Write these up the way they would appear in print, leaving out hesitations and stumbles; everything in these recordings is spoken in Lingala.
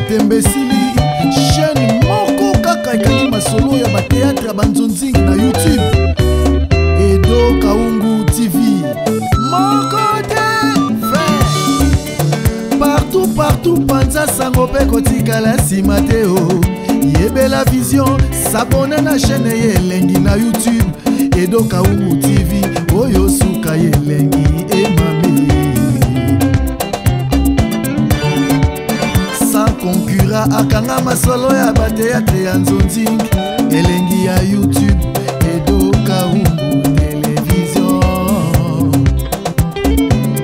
Tembesili chaîne moko kaka ekangi masolo ya ba théâtre banzonzingi na YouTube Edo Kaungu TV moko te partout panza sango pe kotikala sima te o yebela vision s'abonner na chaîne yelengi na YouTube Edo Kaungu TV oyo suka yelengi emami concurra akanga masolo ya bateatre ya nzonzing elengi ya YouTube Edo Kaungu Télévision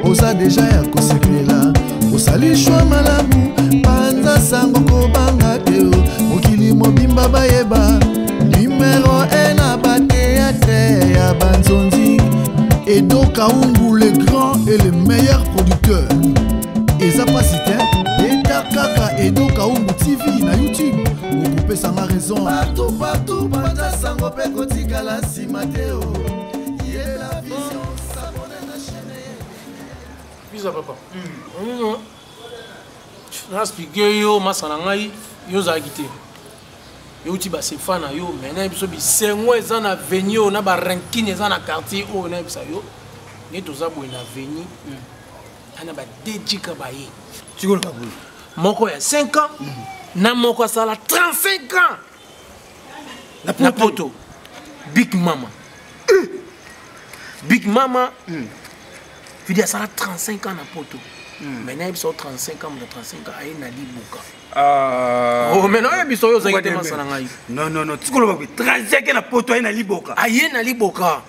oza deja ya kosepela osalishwa malamu panza sango kobanga te mokili mobimba bayeba numero 1 na bateatre ya banzonzing Edo Kaungu le grand et le meilleur producteur eza pasite kaka Edo Kaungu TV na YouTube okupe sanga raison partout panza sango pe kotikala sima te o yela vision s'abonner na chaîne Pisa papa na expliquer yo masana ngai yo za gité yo ti ba se fana yo mena biso bi sengo eza na venue na ba ranking eza na quartier o na bisa yo ni toza boy na venue ana ba dedika ba yi chikolo babulu moko ya 5 ans na moko sala 35 ans na poto Big Mama Big Mama vidi sala 35 ans na poto maintenant il sort 35 ans na 35 ans ayi na libuka oh maintenant il biso yo zaki te masana ngai non tikolo babulu 35 ans na poto ayi na liboka ayi na liboka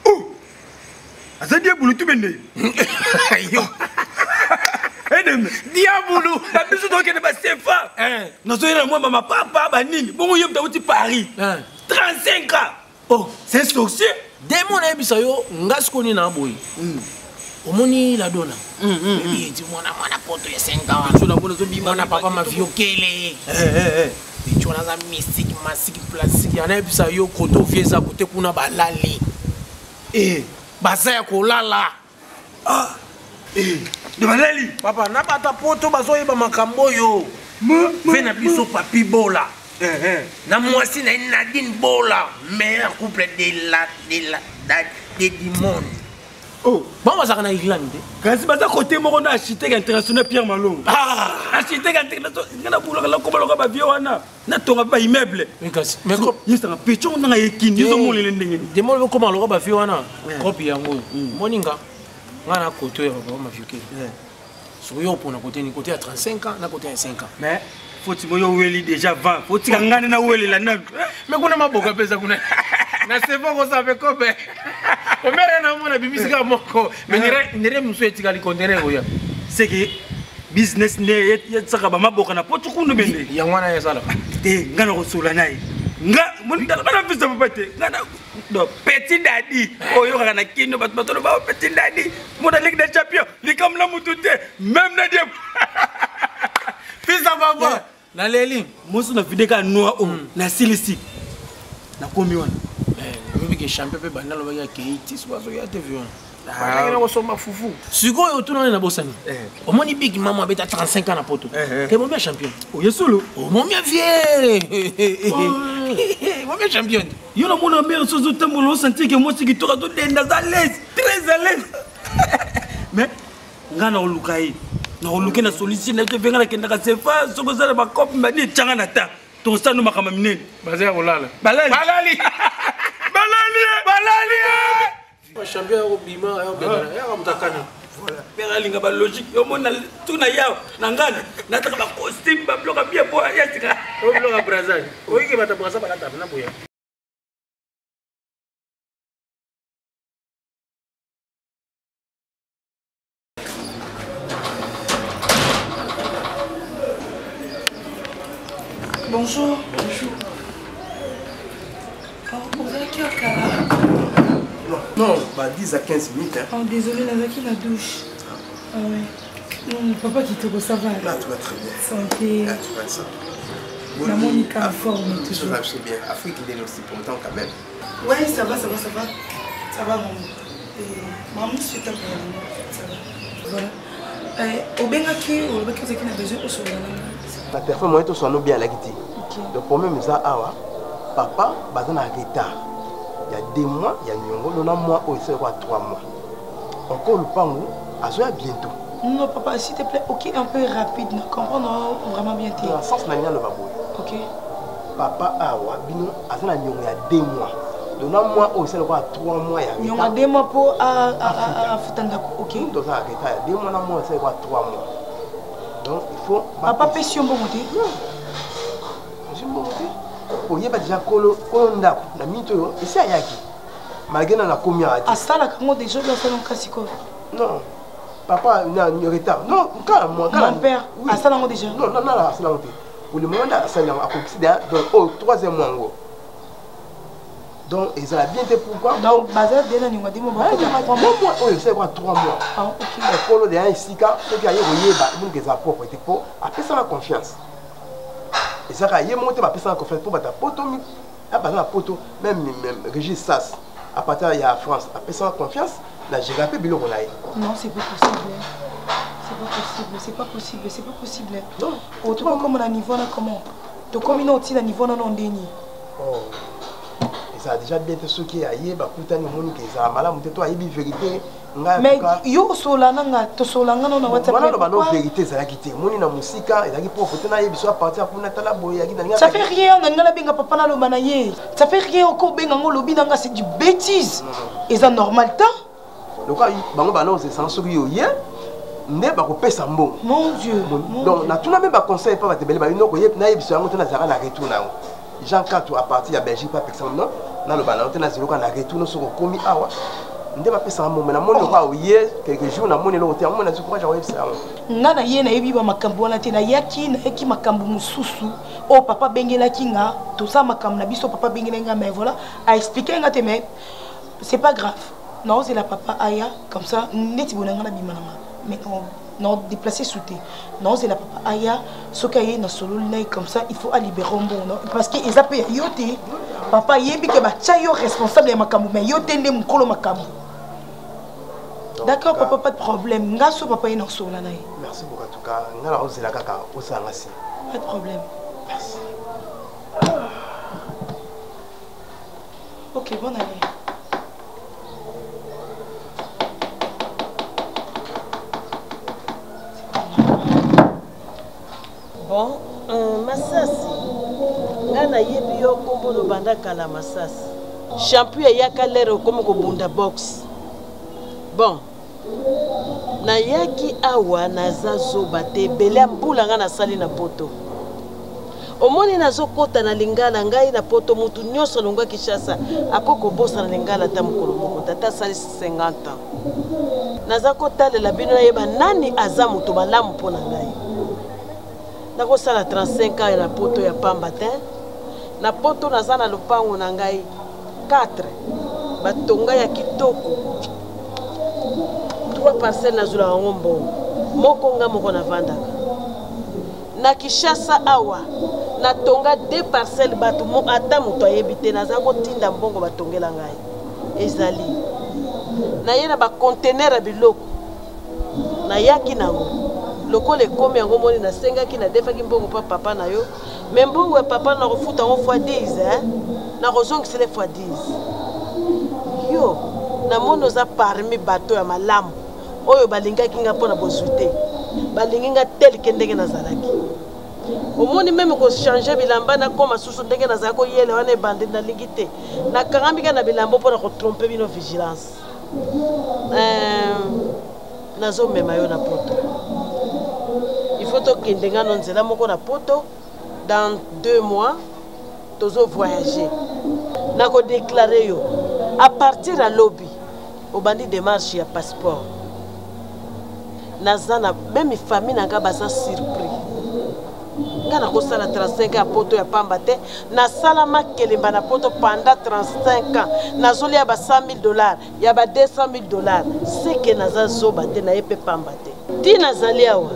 azadi bulutu bende yo Diabolo, la biso donc ne pas sefa. Nous sommes moi maman papa banini. Bon yo mtauti Paris. 35 ans. Oh, c'est un sorcier. Demo na bisa yo ngaskoni na boy. Omoni la dona. Bibi ti mwana poto ya 5 ans. So na bona so bima na papa mafiokele. Tu as un mystique, massique, plastique. Yana bisa yo koto vieza kote kuna balali. Basa ya kolala. De balali papa na bata poto bazoyeba makambo yo fe na biso papi bola na mwasi na Nadine Bola meilleur couple de du monde oh bon bazaka na Irlande kasi baza côté moko na architecte international Pierre Malongo architecte international ngana bula la kobaloka ba vieux wana na tonga ba immeuble mais ko yisanga pecho nga yekini zo molele ndenge de mo ko maloka ba vieux wana copie yango moninga ngana côté ba mafiuke so yo pona côté ni côté à 35 ans na côté à 5 ans mais faut tu moyo weli déjà 20 faut tu ngana na weli la na mais kuna maboka pesa kuna na c'est bon ko sabe ko be o mere na mona bimisika moko mais nire muso etika li kontere ko ya c'est que business ne yetsaka ba maboka na poto kundu bende ya ngwana ya sala ngana ko sula nai nga mon dala bana fisa papate ngana do petit daddy oyo kana kino bato ba petit daddy moda ligue des champions li comme la mutute même na dem fisa baba na leli mosu na videka noa o na silisi na komi wana bibi ke champion pe bana lo ba ke itis bazo ya TV wana na ko soma fufu siko yo tuna na bosani o moni Big Mama abeta 35 ans na poto ke mo bien champion o yesolo o mo bien vieux mo bien champion yo na mona mère sozo tamolo senti que moi qui tora to denda à l'aise très à l'aise mais ngana olukai na oluke na solution na to venga na kenda ka sefa soko za ba cop mbani tchanga na ta to sanu makama minene bazaya kolala balali champion au bima ya mtakana voilà pera linga ba logique yo mona tuna yao na ngana na taka ba costume ba bloka bien bo ya tika o bloka brazil o yike bata brasa ba ta na boya Bonjour. Oh, vous avez qui au cas? Non, bah 10 à 15 minutes. Hein. Oh, désolé, Nazaki, la douche. Ah ouais. Non, papa qui te ça va. Là, tu vas très bien. Santé. Là, tu vas ça. La Monica en forme. Tout ça, c'est bien. Afrique, il est aussi content quand même. Ouais, ça va. Ça va, maman. Maman, je suis top. Ça va. Voilà. Au Bengaki, au Bengaki, on a besoin de se La téléphone moi tout sonne bien la guité. Le problème c'est awa papa baza na retard. Il y a 2 mois, il y a nyongo, on a mois ou c'est quoi 3 mois. Encore le pango à bientôt. Non papa s'il te plaît, OK, un peu rapide, ne comprends vraiment bien dans le sens na le baboy. OK. Papa awa bino azana nyongo il y a 2 mois. Donc un mois ou c'est quoi 3 mois il y a. Nyongo 2 mois pour à futanda. OK. Donc ça retard. 2 mois na mois c'est quoi 3 mois. Donc il faut papa passion bon côté. Je me monter. Oh, il y a déjà colo ndako na mito et ça yaki. Malgré na combien à à ça là comment déjà là ça non classique. Non. Papa n'a retard. Non, quand moi mon père à ça là déjà. Non, là ça là monté. Pour le moment là ça là a considéré donc au 3e mois ngo. Donc ils ont bien été pourquoi? Donc bazar déjà ni ngadi mo ba ko 3 mois. Oh, c'est quoi 3 mois. Ah OK. Le colo de ici quand ce qui a yeba donc que ça propre était pour après ça la confiance. Et ça quand il monte pas personne en confiance pour battre poto à battre la poto même Régis Sass à partir il y a France après ça confiance la j'ai rappelé bilo on a. Non, c'est pas possible. C'est pas possible. Non. Au tout comme on a niveau là comment? To comme il aussi à niveau non ndeni. Oh. Et ça a déjà bien été ce qui a yeba kutani moni que ça malamu te toi yebi vérité. Mais yo solana nga to solanga non na WhatsApp. Voilà ba no vérité ça la quitté. Moni na musika ezaki profiter na yebi so à partir pour na tala boya ki na. Ça fait rien na ngala benga papa na lo banaye. Ça fait rien ko benga ngo lobi nga c'est du bêtise. Et ça normal ta? Le cas bango bana c'est sans sourire hier. Ne ba ko pesa mbo. Mon Dieu. Donc na tuna même ba conseil pas ba te bele ba ino ko yeb na yebi so ngo tena zara na retour na. Jean 4 à partir ya Belgique pas exemple non. Na lo bana tena zero ka na retour so ko komi awa. Nde ba pesa mo na monde kwa hier quelques jours na monde lo te mo na courage wa ça nga na ye na yebi ba makambo wana te na yaki makambo mususu o papa bengela kinga tout ça makambo na biso papa bengela nga mais voilà a expliquer nga te mais c'est pas grave non c'est la papa aya comme ça neti bonanga na bimananga mais non déplacer souté non c'est la papa aya sokaye na solo na comme ça il faut à libérer bon non parce que ils appellent yoté papa yebi ke ba chayo responsable ya makambo mais yoté ndé mukolo makambo. D'accord, papa, pas de problème. Ngasso, papa, il est en solo. Merci beaucoup, en tout cas. Nous allons la caca. Pas de problème. Merci. Ok, bonne année. Bon, Massassi. Nana yebi yo kombo no banda kala Massassi. Champion yaka lero comme ko bunda box. Bon. Na yaki awa naza zoba te bele mbula nga na sali na poto. Omoni nazo kota na lingala ngai na poto mutu nyoso longa Kishasa akoko bosa na lingala ta mukolo moko tata sali 50 ans. Naza kota le labino yeba nani aza mutu malamu pona ngai. Nako sala 35 ans na poto ya pamba te. Na poto naza na lupango na ngai 4 batonga ya kitoko. 3 parcelles na zula ngombo moko nga moko na vandaka na Kishasa awa na tonga 2 parcelles batu mo ata muto ayebite naza ko tinda mbongo batongela ngai ezali na yena ba conteneur biloko na yaki nango lokole komi yango moni na senga ki na defaki mbongo pa papa na yo mais mbongo ya papa na refuta ngo fois 10 na rozong c'est les fois 10 yo na mono za parmi bato ya malamu oyo balinga kinga pona bozute balinga tel kendenge na zalaki omoni même ko changer bilamba na koma susu ndenge na zako yele wana bande na lingite na karambika na bilamba pona ko tromper bino vigilance nazo mema yo na poto il faut to kendenga no nzela moko na poto dans 2 mois tozo voyager na ko déclarer yo à partir à lobby au bandit démarche ya passeport nazana même famille nanga baza surpris ngana ko sala 35 ans poto ya pamba te na sala makelemba na poto pendant 35 ans nazoli ya ba $100,000 ya ba $200,000 c'est que naza zoba te na yepe pamba te ti nazali awa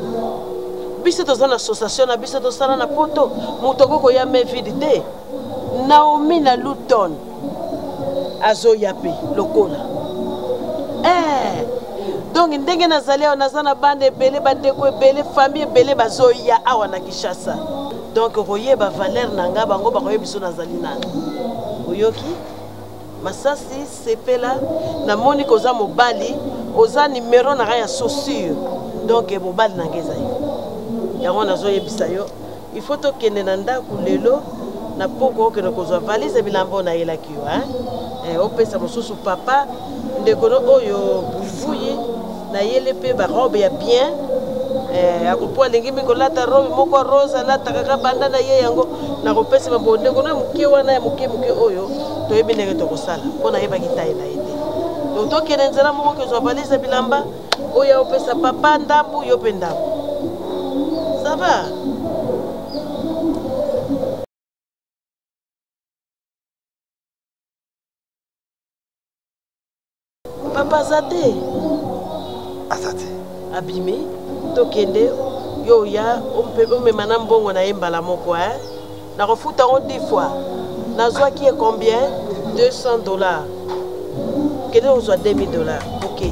biso tozana association na biso to sala na poto mutoko ko ya me vide te Naomi na Luton azo yape lokola donc ndenge nazali awa naza na bana ebele bandeko ebele famille ebele bazoya awa na Kinshasa donc koyeba valeur na nga bango bakoyeba biso nazali nani oyoki Masasi sepela namoni koza mobali oza numéro na ya sociaux donc mobali na ngeza yo yango nazoyebisa yo il faut tokende na ndako lelo na poko okende kozwa valise bilambo na yelaki yo opesa mosusu papa ndekono oyo buvuye na yele pe ba robe ya bien akopo alingi mikolata robe moko rose alata kaka banda na ye yango na kopesa mabonde kono moke wana ya moke oyo toyebi ndenge tokosala mpona yebaki taye na ye te donc tokende nzela moko kozwa valise bilamba oyo opesa papa ndambu yo mpe ndambu ça va. Papa Zate. Azate. Abimé. Tokende. Yo ya. On me manam bongo na yembala moko na refuta on 10 fois. Na zwa qui est combien? $200. Kende on soit $2000. Ok.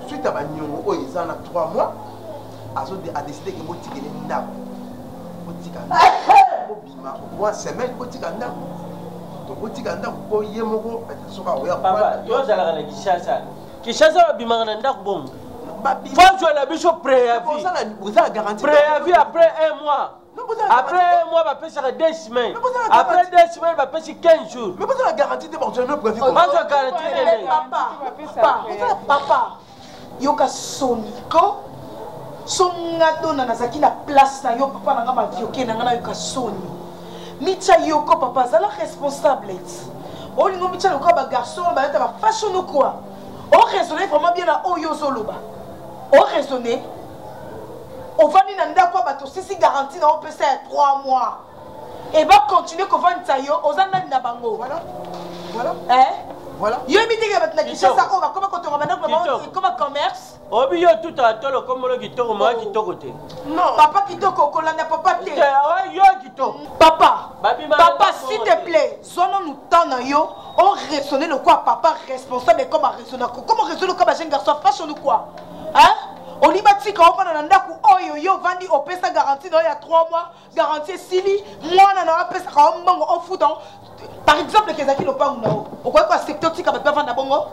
Suite à Bagnon, ils en a 3 mois, a décidé que Motika est ndab. Motika moi semaine Motika ndab. Donc Motika ndab pour yemoko papa, yo zala na Kinshasa. Kinshasa bimanga ndab bon. Faut jouer la bicho préavis. Vous avez garanti préavis après 1 mois. Après 1 mois, va passer 2 semaines. Après 2 semaines, va passer 15 jours. Mais vous avez la garantie de votre préavis. Pas de garantie de papa. Yoka soniko. Songa dona nazaki na place na yo papa na ngama vioke na ngana yoka soni. Micha yoko papa zala responsable. O lingo micha yoko ba garçon ba leta ba fashion ou quoi. On raisonner vraiment bien na oyo zoloba. On raisonner. On va dire que si garantie on peut faire 3 mois. Et va continuer qu'on va tailler aux années na bango. Voilà. Voilà. Voilà. Yo mi dit que maintenant ça on va comment quand on va maintenant comme commerce. Obi yo tout à tolo comme le kitoko ma kitoko te. Non. Papa kitoko kolanda papa te. Yo kitoko. Papa. Papa s'il te plaît, sono nous tana yo, on raisonner le quoi papa responsable comme raisonner comment raisonner comme un jeune garçon fashion ou quoi. Hein? On y bâtit quand on a un ndaku oyo yo vandi au pesa garantie dans il y a 3 mois garantie sili moi on a pesa quand on fout dans par exemple que Zaki Lopang nao au quoi secteur tika ba vendre bongo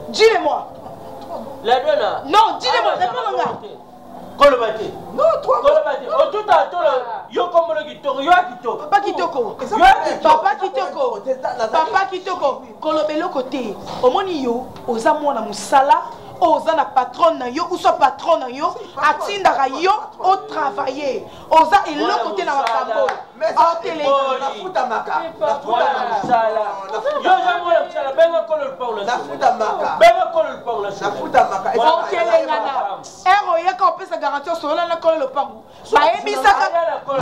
dis-le-moi la donna non dis-le-moi la bongo Kolobate non 3 mois Kolobate o tout à tolo yo comme le kitoko yo kitoko papa kitoko papa kitoko kolobelo côté au moni yo oza mwana musala oza na patron na yo ou soit patron na yo atindaka yo au travailler oza eloko te na makambo en télé na futa maka yo za mwana msala benga kolo lupang na futa maka benga kolo lupang na futa maka en télé ngana ero yaka opesa garantie solo na kolo lupang bayebisaka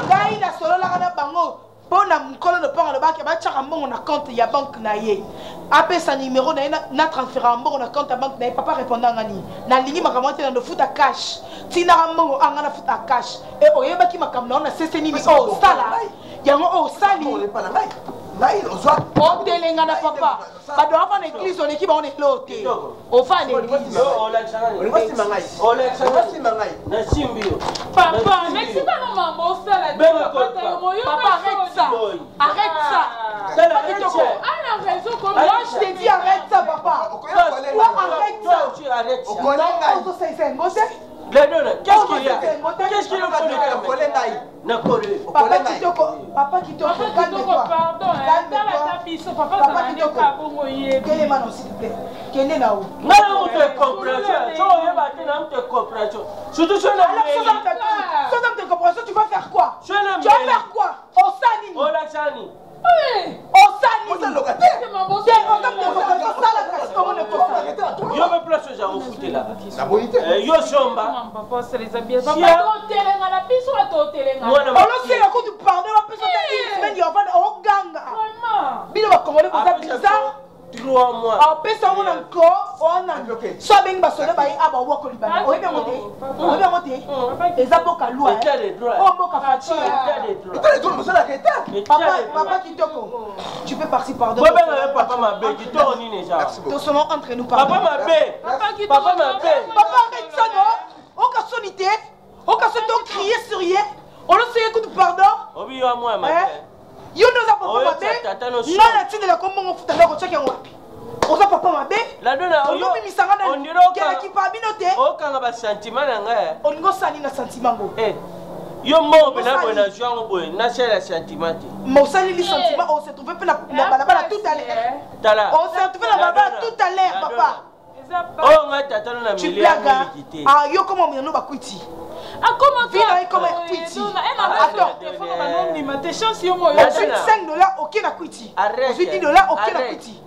ngai na solo la kana bango pona mukolo le panga le baki ba tchaka mbongo na compte ya banque na ye apesa numéro na transfert mbongo na compte ya banque na ye papa répondant ngani na lingi makamante na futa cash tina mbongo anga na futa cash et oyebaki makamna na sese nini oh sala yango oh sali ngai ozwa on telenga na papa ba do afa na église on équipe on est loté on va na église na simbio papa mais c'est pas maman mon frère papa arrête ça ah la raison comme moi je t'ai dit arrête ça papa arrête ça qu'est-ce qu'il y a? Qu'est-ce qu'il y a? Papa Kitoko, calme-toi. Pardon, papa Kitoko, quel est Manon s'il te plaît? Quel est là-haut? Non, on te compréhension. Surtout sur la sans de compréhension, tu vas faire quoi? Tu vas faire quoi? Osani. Olachani. Osani. Yo me place aux gens au foot là. La bonité. Yo somba. Papa, c'est les habits. Papa, tu es la piste ou tu es là? On le sait, quand tu parles, on va plus de semaine, il va au ganga. Bilo va commander comme ça bizarre. 3 mois. Ah, pesa on encore, on a bloqué. Soit bien basoda bayi aba wako libana. Oye bien monté. Oye bien monté. Les aboka loua. Oh boka fachi. Papa Kitoko. Tu peux partir pardon. Papa m'a bé, Kitoko ni déjà. Nous sommes entre nous pardon. Papa m'a bé. Papa m'a bé. Papa arrête ça non. On casse sonité. On casse ton crier sur hier. On le sait écoute pardon. Obi wa moi ma. Yo nous a papa m'a bé. Non la tine la comment on fout à la route qui wapi. On a papa m'a bé. La donna on mi misanga na. On dirait qui pas binoté. O kanga ba sentiment na nga. On go sani na sentiment go. Yo mo bena bona joang boy na c'est sentiment. Mo sali li sentiment on s'est trouvé pour la balabala tout à l'heure. On s'est trouvé la balabala tout à l'heure papa. Oh nga tata na milieu milité. Ah yo comment on ba kwiti. Ah comment toi comment kwiti. Attends. Tes chances yo mo. $5 OK na kwiti. $8 OK na kwiti.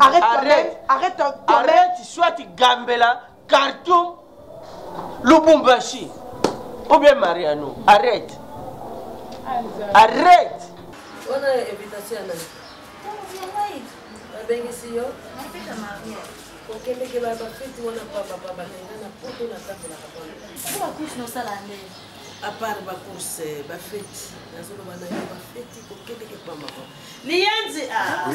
Arrête toi-même. Soit Gambela, Khartoum, Lubumbashi. Ou bien Mariano. Arrête. Arrête. On a une invitation à la à part ma course, ma fête, la zone ma fête, Lianzi ah.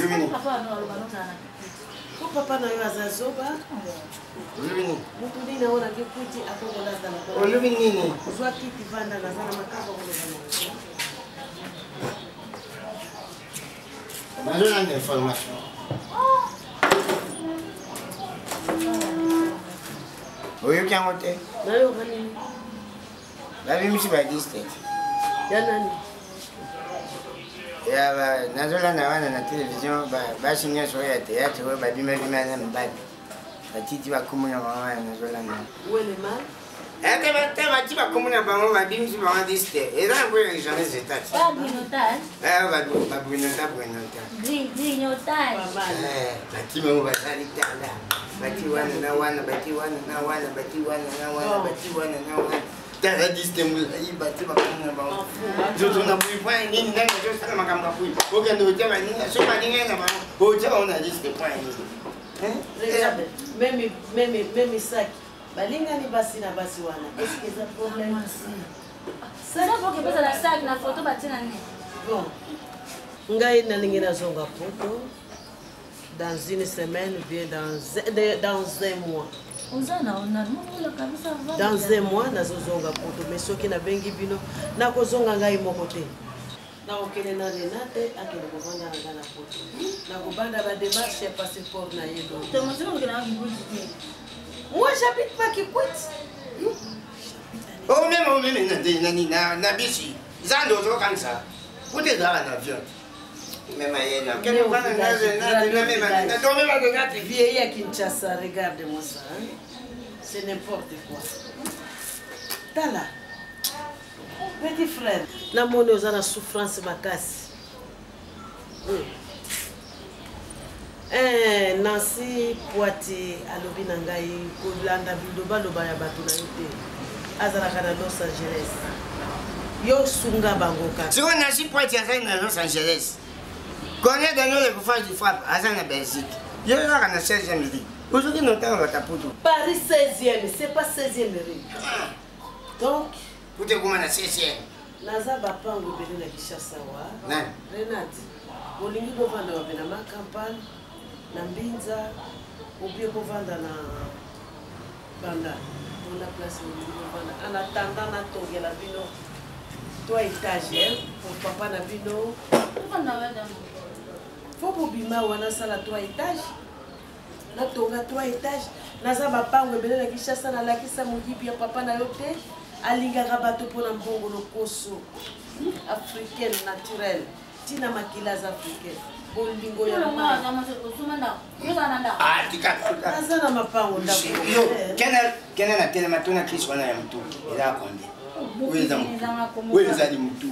Ko papa na yo azazoba. Olubini. Mutu dina ona kikuti akoko lazda na. Olubini nini? Zwa kiti vanda na zana makaba kwa mama. Mazona ni information. Oyo kyangote? Na yo kanini? Babi misi ba district. Ya nani? Ya nazola na wana na television basi nyonso ya théâtre oyo babima na mbali batiti bakomuna bango nazola na wele mal ete bati bakomuna bango babimisi bango diste eza na boyo jamais état babrinotage bati bango basali tala bati wana na wana bati wana na wana bati wana na wana bati wana na wana tala diste mulai bati bakomuna bango zoto na point nini ndanga jo sala makambo kui okende ujama nini so maninga na bango ujama una diste point nini Même sac. Balingani basi na basi wana. Est-ce que ça problème ça faut que pesa la sac na photo batina ni. Bon. Ngai na lingi na zonga photo dans une semaine bien dans un mois. Dans un mois na zonga photo mais soki na bengi bino na ko zonga ngai moko te. Na okele na Renate akele ko vanda na photo. Na ko banda ba démarche passeport na yendo. Te mozino ngena ngibudi. Moi j'habite pas Kikwit. Oh même na bisi. Zando zo kansa. Pote dans l'avion. Même ayena. Quel va na vieille à Kinshasa, regarde-moi ça. Hein? C'est n'importe quoi. Tala. Petit frère, la monnaie aux la souffrance ma casse. Nancy Poitiers alobi nangai kolanda biloba loba ya bato na yote. Azalaka na Los Angeles. Yo sunga bango kaka. Si on Nancy Poitiers azali na Los Angeles. Connaît Daniel le pouvoir du frappe azali na Belgique. Yo zaka na 16e rue. Aujourd'hui nous t'en va taputo. Paris 16e, c'est pas 16e rue. Donc Ute kuma na 16e. Naza bapango bele na Kinshasa wa. Renate. Bolingi bovanda wa bena ma campagne na Mbinza obie bovanda na Banda. On a place bovanda. En attendant na tongela bino 3 étages pour papa na bino. Faut bobima wana sala 3 étages. Na tonga 3 étages. Naza bapango bele na Kinshasa na lakisa moyibi ya papa na yote. Alingaka bato pona mbongo lokoso africaine naturelle tina maquillage africaine bolingo ya mama azana mapango ndako yo kena na tele matona Chris wana ya mtu ila konde weza ni mtu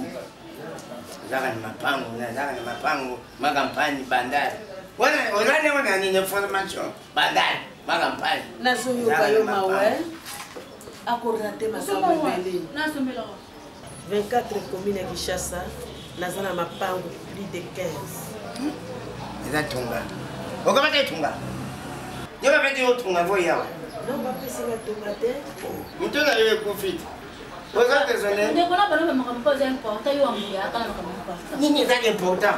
zaka ni mapango magampani bandari wana ni information bandari magampani nazo yoka yo mawe akorate makambo belé 24 communes à Kinshasa nazana mapango plus de 15 eza tonga okamata etunga yo bapeti otunga voya non bapesinga tunga te mutu na yo ekufiti oza désolé ndekona balobe makambo oza important yo amuya akala makambo important nini ezali important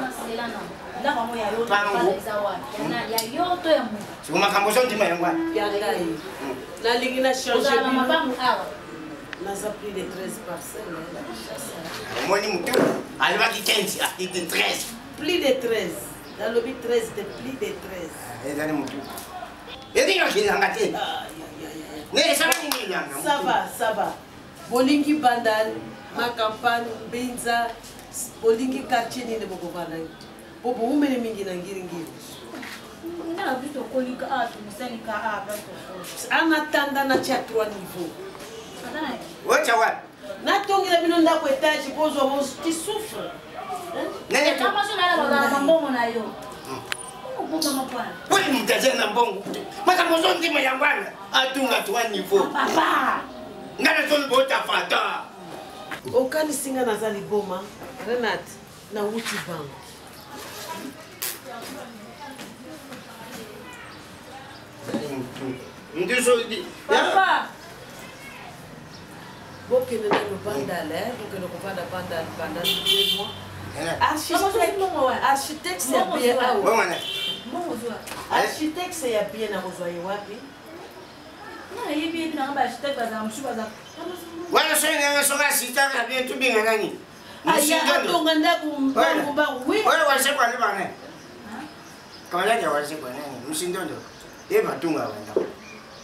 ndako yango ya yo eza wapi ya yo to ya mu siko makambo so ndima yango ya ngai nalingi na changer ozala mabangu awa naza plus de 13 parcelles omoni mutu alobaki 15 akiti 13 plus de 13 nalobi 13 de plus de 13 ezali mutu edingakilanga te nesala nini ilanga ça va bolingi bandal makampane mbinza bolingi quartier nini bokovanda po boumele mingi na ngiringiri ngana biso kolika atu musanika apa anatanda na tia 3 niveau wacha wapi natongela bino ndako etage kozwa mosti souffre mambongo na yo wali mutaze na mbongo makambo zo ndima yangwana atunga 3 niveau ngana toni bota fata okanisinga naza liboma Renat na wuti bank papa bokende na bandale bokende kovanda bandale 2 mois architecte ya bien awa architecte ya bien nakozwa ye wapi wana soyinanga soka sitaka bien tubinga nani atonga ndako mbangu oyo wasekwa ni bane kamalaki wasekwa nani msindondo ye batunga bandako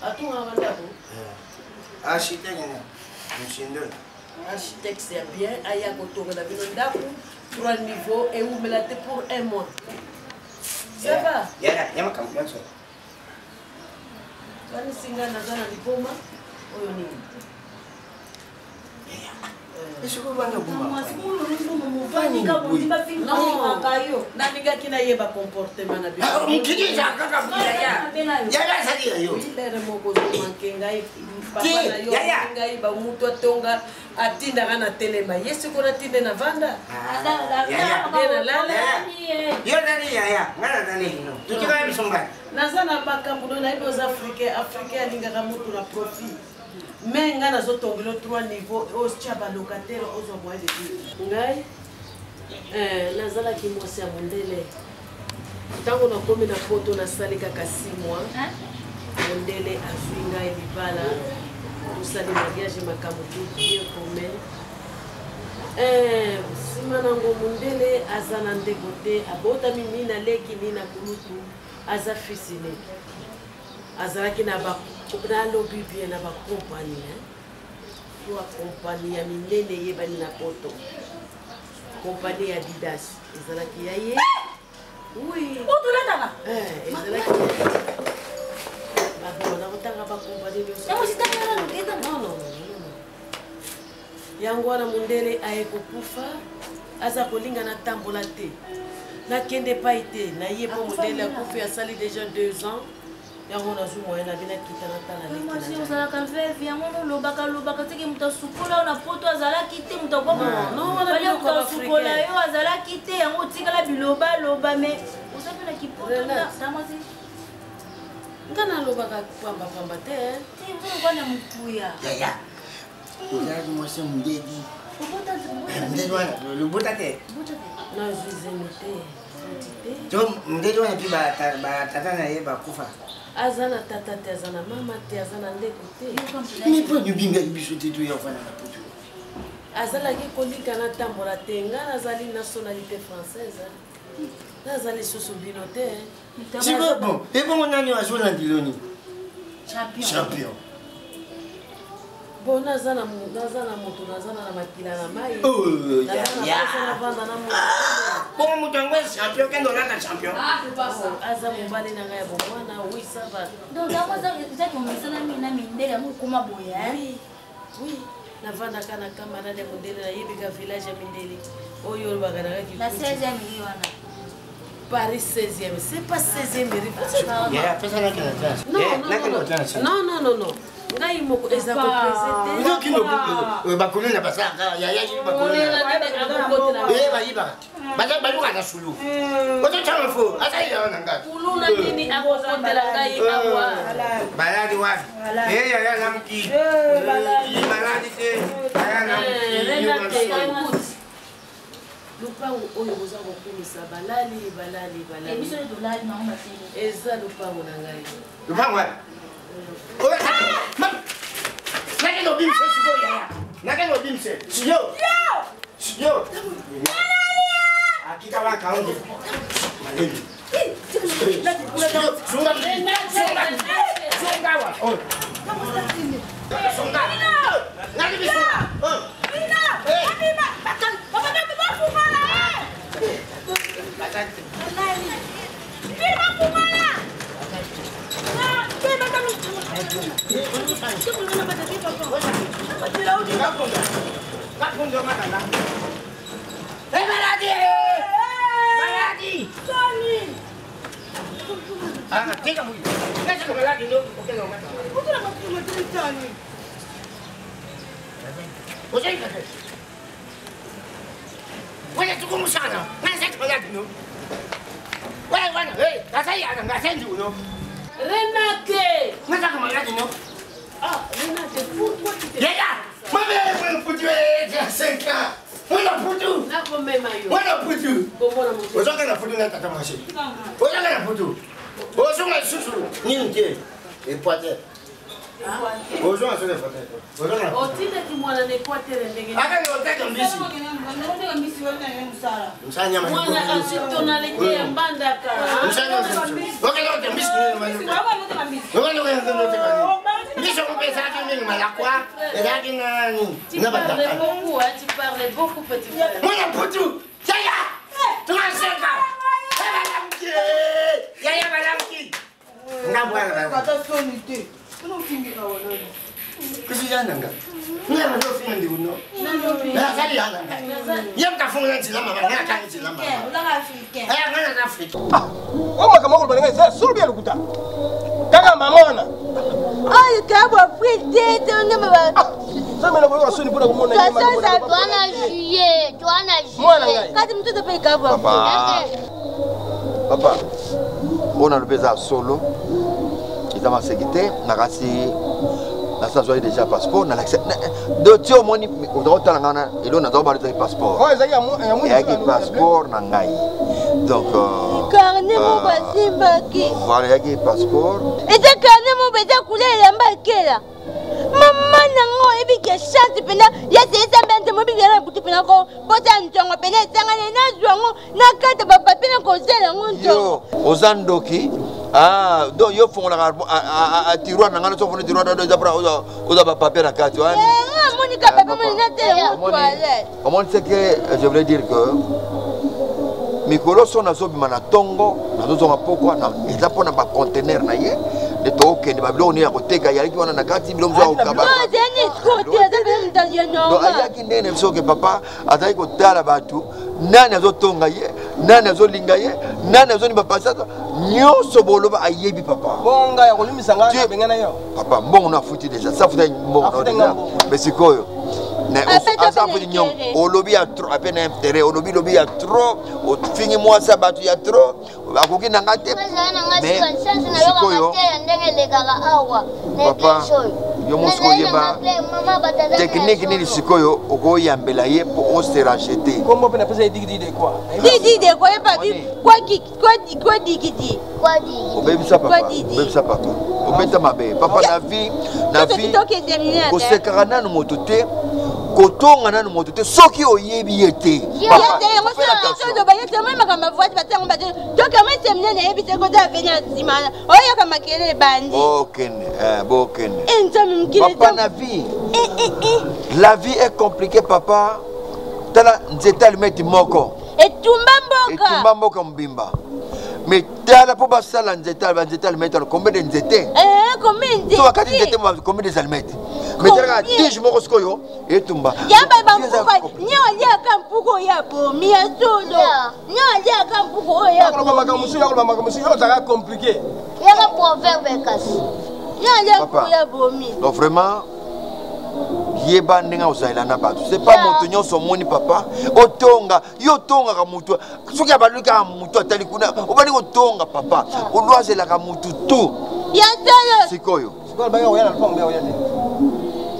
atunga bandako architecte nani msindondo architecte ya bien aya kotonga na bino ndako 3 niveau eumela te pour 1 mois ça va ya makambo nyonso kanisinga naza na liboma oyo nini nalingaki nayeba comportement na bilere moko ozomanke ngai papa na yo ngai bamutu atonga atindaka na telema ye siko natinde na vanda naza na makambo no nayebi oza africain alingaka mutu na profit me ngai nazotongela 3 niveau otia balocataire ozwa moyen de vie ngai nazalaki mwasi ya mondele ntango nakomi na poto nasali kaka 6 mois mondele azwi ngai libala tosali mariage makambo bien commun nsima nango mondele aza na ndeko te abotami nini naleki nini na kulutu aza fisi neki azalaki nalobi bien na bakompani to akompani ya minene eyebani na poto kompani ya didas ezalaki ya ye ezalaki nakotanga bakompani yango wana mondele aye kokufa aza kolinga natambola te nakende epai te naye mpo mondele akufi asali déjà 2 ans yango nazwi moyen na bina kita natala leki ozalaka veve yango nolobaka teke moto asukola yo na poto azalaki te moto akobaye moto asukola yo azalaki te yango otikala bilobaloba me oza mpe na kipototamasi nga nalobaka pambapamba te ozalakwana motuya ozalaki mwasi mondedi lobota te nazwi zemi te mondedi wana mpe batata na ye bakufa aza na tata te aza na mama te aza na ndeko te mpo nyobingaki biso te toya ofana na poto azalaki kolika natambola te nga nazali nationalité française nazali susu bino te bon ebongo nani azona ndiloni champion bon naza na moto nazana na makila na mai navanda na bongo moto yango champion kende olanda champion aza mobali na ngai ya bomwana wi sava donc yango ezaki omesana mina mindele yango okoma boya oui navandaka na camarade ya mondele nayebika village ya mindele oyo olobaka nakaki na 16e wana Paris 16e, c'est pas 16e, non. ngai moko eza kopresente nokino bakolo na basaka yaya bakolo bayiba baluka na sulu ototanga fo asaiya na ngati kuluna nini akokotela ngai awa baladi wapi yaya namki baladi te yaya namki lupango oyo boza kokumisa balali eza lupango na ngai lupango nakeno bimse sikoyo yaya nakeno bimse siyo akika wakaonge maleli Renate! otindaki mwana na ekwatere ndenge mwana asitona leke ya mbandaka tu parles beaucoup petit frère kusiyananga nyama ndo fina ndikuno na sali yana yam ka funa ntilama ba na kan ntilama ngana na Afrika o kama ko banenga sa suru bia lukuta kaka mamona ay ka bo frite tonga ba sa mena ko soni pura ko mona nyama sa tuana juye mwana ngai kati mtoto pe ka bo papa ona lubeza solo itama sekite nakasi nasa zoi déjà passeport na l'accès de tio moni odota ngana ilo na doba de passeport oh ezaki ya passeport na ngai donc carnet mo basimba ki voilà yaki passeport ete carnet mo beza kulela mbakela mama nango ebi ke chance pena ya sesa mbente mo bingela kutu pena ko bota ntongo pena sangane na zwango na kata ba papina ko zela ngonto yo ozandoki ah do yo fonga a tiroir na ngana so fonga tiroir do za pra oza ba papier na kati wan moni ka papier moni na tele mo toilette comment c'est que je voulais dire que mikolo so na so bima na tongo na zo nga pokwa na eza pona ba conteneur na ye de token ba bilo ni ya koteka ya ki wana na kati bilo mzo ka ba no deni skote za be mtaje no do ayaki ndene mso ke papa azai ko tala batu nani azotonga ye nani azolinga ye nani azoni bapasata nyonso boloba ayebi papa bonga ya kolimisa ngana bengana yo papa mbongo na futi déjà ça futa mbongo déjà mais sikoyo na asa futi nyong olobi ya trop à peine intérêt olobi lobi ya trop o fingi moi ça batu ya trop akoki na ngate mais sikoyo papa yo mosko yeba technique nini sikoyo okoyambela ye pour on se racheter comment on appelle ça digidi de quoi pas quoi digidi obebisa papa obeta mabe papa na vie kosekaka nanu moto te kotonga nanu moto te soki oyebi ye te papa na vie la vie est compliquée papa tala nzeta alimeti moko etumba mboka mbimba mais tala po basala nzeta alimeti combien de nzete so wakati nzete combien des alimettes mais tala tige moko sikoyo etumba Papa. Donc vraiment, yeba ndinga uzaila na batu. C'est pas moto nyonso moni papa. Otonga, yo tonga ka mutu. Soki abaluka mutu atali kuna. Obali otonga papa. Olwazela ka mutu tu. Ya solo. Sikoyo. Sikoyo ba yo yana alfonga yo yana.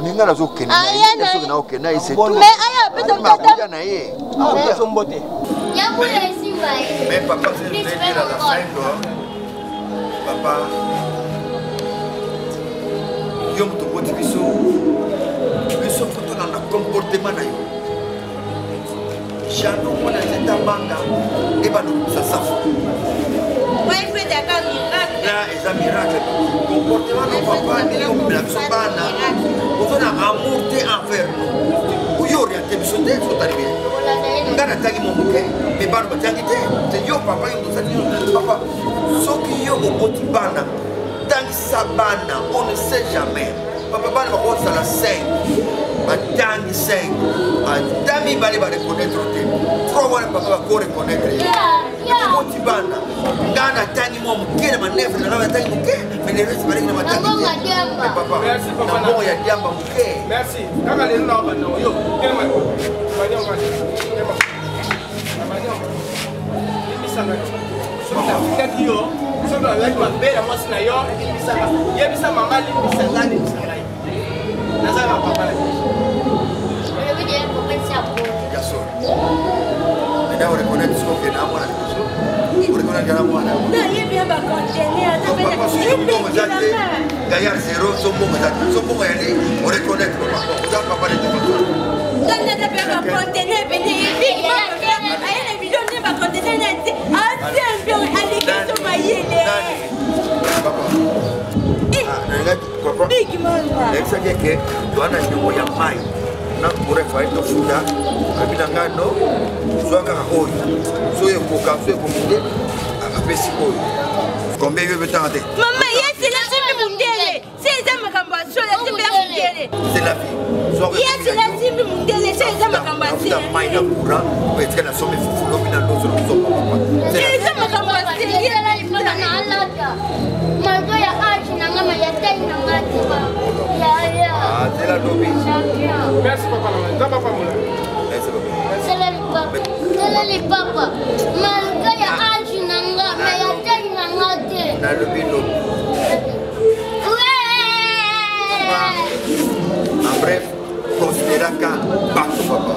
Ninga nazo kena. Soki na okena ise. Mais aya pesa mtata. Na ye. Ah, so mbote. Ya kula isimba. Mais papa c'est le la fin papa. Yo mto boti biso. Biso foto na comportement na yo. Jano mona zeta banga e ba no sasafu. Ouais, fait d'accord miracle. Là, ils ont miracle. Comportement no papa ni yo bila biso bana. Ozo na amour te envers nous. Ou yo orienté biso te so taribe. Ngana tangi mo muke, me bana ba tangi te. C'est yo papa yo nsati papa. Soki yo mo boti bana. Tangi sabana, on ne sait jamais. Papa bana ba ko sala 5. Batangi 5. Adami bale ba reconnaître te. Trois mois papa ba ko reconnaître. Boti bana. Ngana tangi mo muke na manefre na tangi muke. Mais les restes bale na matangi. Mais papa. Merci papa. Na bon ya diamba muke. Merci. Kaka le na ba no yo. Kema. Banya ngani. Kema. Banya. Misanga. Sona fikaki yo. Sona like ma bela mwasi na yo. Misanga. Yebisa mama li misanga ni misanga. Nazala papa. Je veux dire pour mettre ça pour. Bien sûr. Mais on reconnaît ce qu'on fait là moi. On reconnaît que là moi. Non, il est bien pas contenir. Gaillard zéro, son bon aller, on reconnaît que papa. On a papa les deux. Quand on a pas contenir, venez ici. Aïe, les bidons ne pas contenir. Ah, c'est un peu allez sur ma yéle. Papa. Big man. Nexa keke, tuana nyongo ya mai. Na kurefa ito futa. Kabila ngano, soka hoyo. Soye koka, soye komide, apesi hoyo. Combien veut tenter? Maman, yes, la simbi mundele. C'est ça ma kamba, so la simbi mundele. C'est la vie. Yes, la simbi mundele, c'est ça ma kamba. C'est mai na kura, parce que la somme fufulo bina lozo lozo. C'est ça ma kamba, c'est la ifuna na alaka. Malgo ya aji na ngama ya tai na ngati. Ya. Ah, c'est la lobby. Merci papa, ça va pas moi. Merci papa. C'est le papa. Malgo ya aji na ngama ya tai na ngati. Na lobby lobby. En bref, considéra qu'un bac papa.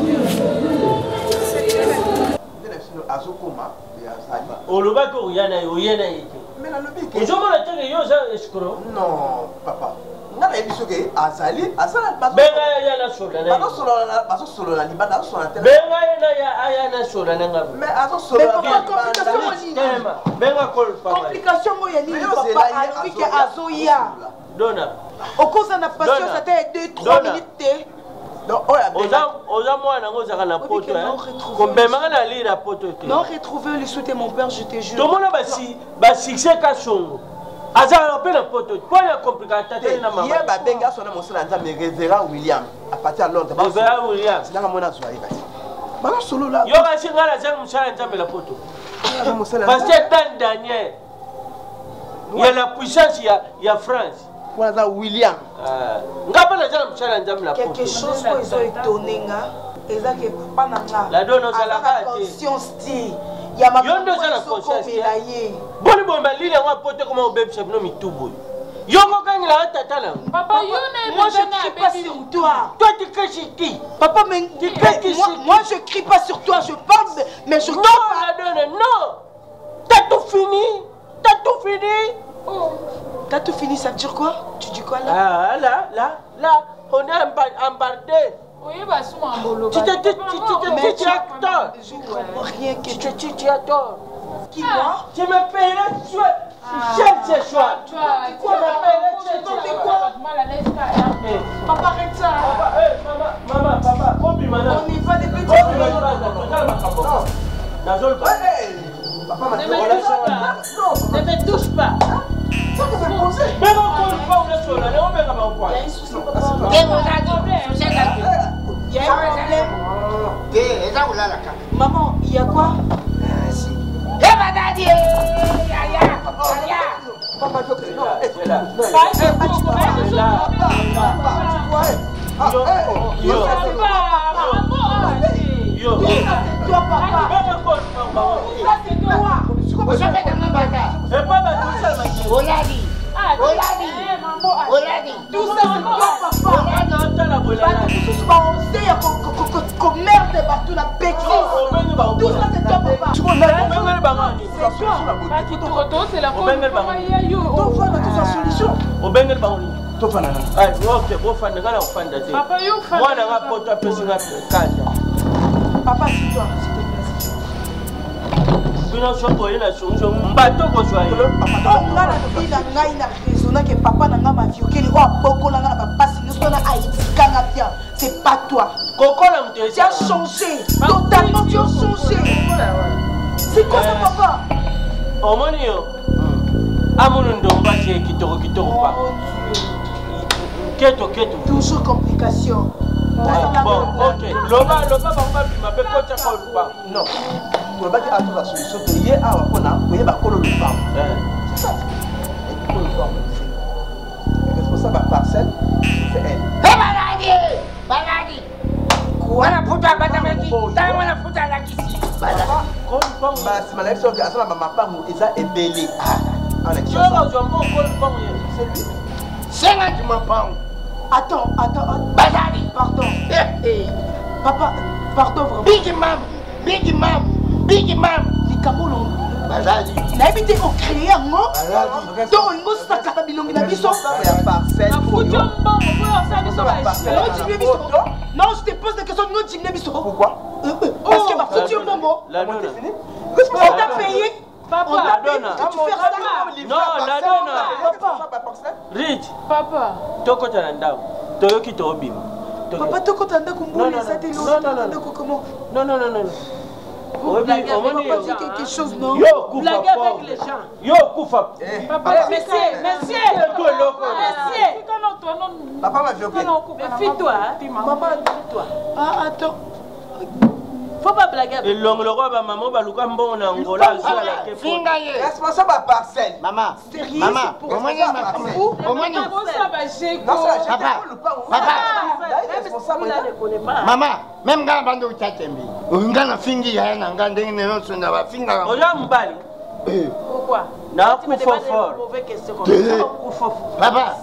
Oloba ko yana yete. Mais la lobby que. Ozomona tenge yo za escroc. Non, papa. Nga na ebiso ke azali bazo. Benga yana sola na. Bazo solo la libanda bazo sola tele. Benga yana sola na nga. Mais azo solo la libanda. Benga kol papa. Complication mo ya nini papa albi ke azo ya. Dona. Okoza na patience ate 2-3 minutes te. Non, oza mwana ngo zaka na poto combien manga li la poto te. Non, retrouver le soutien mon père, je te jure. Tout le monde ba succès ka songo. Azala pe na poto. Pour la complication na mama. Hier ba benga sona mosala nza me révérend William à partir de Londres. Révérend William. C'est là mona zoai ba. Ba solo là. Yo ba singala za mosala nza me la poto. Parce que tant Daniel. Il y a la puissance il y a France. Voilà William. Quelque chose que ils ont étonné nga. Eza que papa nanga. La donne aux la conscience ti. Ya ma conscience. Boni bomba lile wa pote comme au bébé chef no mitubo. Yongo gagné la tata là. Papa, moi je crie pas sur toi. Toi tu cries sur qui? Papa, mais moi je crie pas sur toi, je parle, mais je non, la donne, non. T'as tout fini. T'as tout fini. Oh. T'as tout fini, ça veut dire quoi? Tu dis quoi là? Ah là, on est embardé. Oui, bah souvent un bolo. Tu as tort. Je ne comprends rien que tu as tort. Qui moi? Tu me payeras ce soir. Tu me payeras Papa, arrête ça. Maman, papa, on y va des petits. Ne me touche pas. Mais on ne peut pas on est là, on va pas quoi. Il y a un souci papa. Il y a un problème. Maman, il y a quoi? Eh madame, Papa, c'est pas toi. Tu as changé. Totalement, tu as changé. C'est quoi ça, papa? Toujours complication. Bon, ok. Loba, non. On va dire à la solution que hier, on a le c'est ça. Le responsable de la parcelle, c'est elle. Baladi! Wana puta batamaki, wana puta la kisi. C'est ma lecture que à ma pangu eza ebele. Ah, c'est lui. C'est là tu m'entends. Attends. Baladi, pardon. Papa, pardon vraiment. Big Mam. Les camolons. Baladi. N'habitez au créé un mot. Donc on nous sakata bilongi na biso. Non, je te pose des questions. Nous dimne biso. Pourquoi? Parce que ma foutu un moment. On t'a payé. Papa, tu fais ça. Non, la donna. Rich. Papa. Toko tanandao. Toyoki tobima. Papa, toko tanda kumbole ça t'es comment? Non. Vous blaguez avec quelque chose, non? Vous blaguez avec les gens. Yo, Koufa. Papa, merci. Papa m'a violé. Méfie-toi. Papa, toi. Ah, attends. Faut pas blaguer avec. Et l'ongle roi, maman, va louper un bon Angola. Responsable à parcelle. Maman. Maman, même quand bando tatembi. Ungana fingi ya na ngande ne yoso na ba finga. Oya mbali. Pourquoi? Na kufa fort. Papa.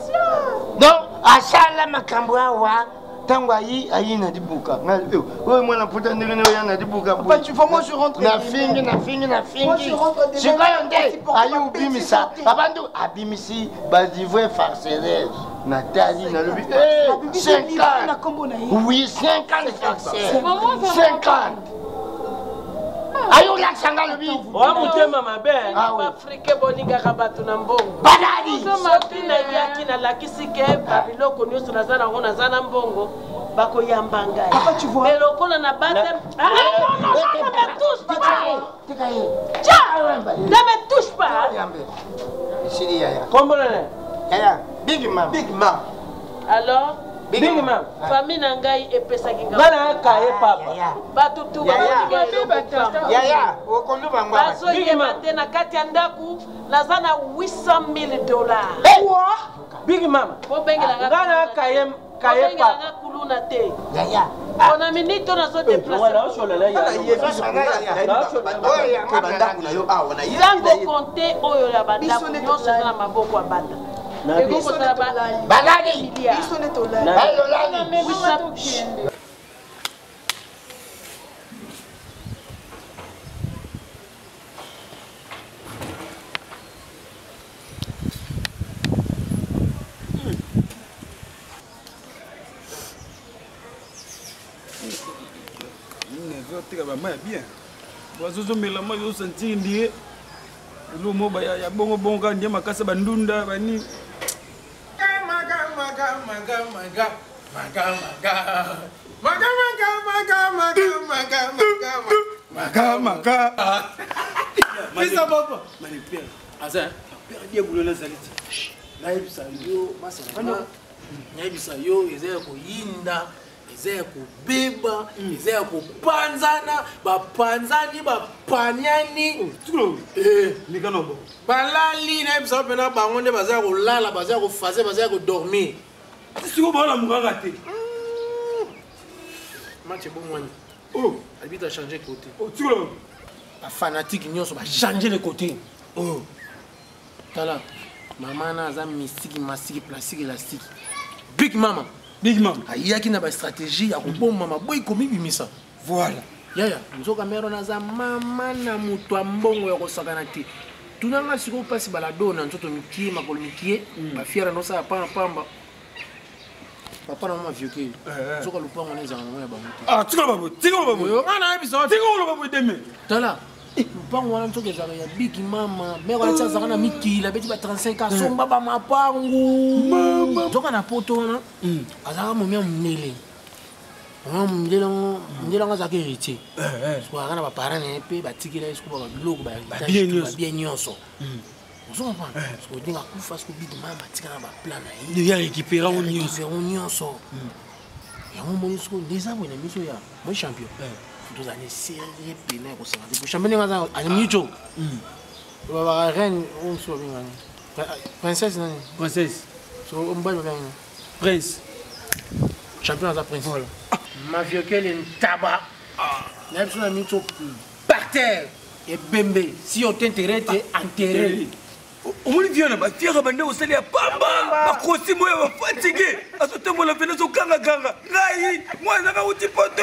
Donc, asala makambo awa. Tangwa yi ayina dibuka. Ngalio. Wewe mwana puta ndenge ne yana dibuka. Papa, tu vois moi je rentre. Na fingi. Chikoyonde. Ayu bimisa. Papa ndo abimisi bazivwe farcereuse. Nathalie na lobi. 5 ans. Oui, 5 ans de farceur. 5 ans. Ayo la sanga lobi. Wa mutema mabe. Afrique boninga kabatu na mbongo. Badadi. Soki na yaki na lakisike babiloko nyonso nazana ngo nazana mbongo bako yambanga. Papa tu vois. Mais lokola na base. Non, me touche pas. Ne me touche pas. Ici yaya. Comment là? Yaya. Big man. Alors Big man. Famille nangai epesaki nga. Bana kae papa. Batu tu Yaya, okondu bangwa. Bazo yemate na kati ya ndaku nazana $800,000. Quoi? Big mama. Ko bengela nga. Bana kae papa. Kuluna te. Yaya. On a minute na so déplacer. Zango compter oyo ya bandaku nyonso na maboko ya banda. Baladi. bien. Wazozo melama yo senti ndiye. Lo mo ba ya bongo kan dia makasa bandunda bani. Maga. Pisa papa. Manipia. Asa. Dia bulola saliti. Naibisa yo masana. Naibisa yo ezaya ko yinda. eza ya kobeba eza ya kopanzana bapanzani bapaniani balali nayebisa mpena bango nde baza ya kolala baza ya kofase baza ya kodormir siko baolamukaka te match ebongwani arbitre achange côté bafanatique nyonso bachange le côté tala mama na aza mystique mastique plastique élastique big mama ayaki na bastratégie ya koboma maboyi komibimisa voilà yaya nzoka mero naza mama na moto ya mbongo ya kosakana te tunanga sikoyo mpasi balado na nzoto mikie makolo mikie bafiara nosala pamba papa na mama vioke nzoka lupango na ezala nango ya bango te nga nayebisa deme tala lupango wana nzoka ezala ya biki mama mero alati azalaka na mikila beti ba 35 asomba bamapangu nzoka na poto wana azalaka momia monele ndele yango azalaka héritier soaka na baparent na ye mpe batikela ye sikoba babiloko babie nyonso ozomapana siko ndenge akufa siko bidi mama batika na baplan na ye ya récupéra o nyonso yango moni siko ndeza boye na miso ya moi champion tozali serie pena ya kosanga te po champion ndenge aza animicho bareine omosu babengani princesse nani princesse so mobali babengani prince champion aza prince maviokele ntaba na biso na miso par terre ebembe si otentere te enterré omoni viona bafiaka bande osali ya pamba bakosi moyo bafatike azotambola pene azokangakanga ngai mwana kauti poto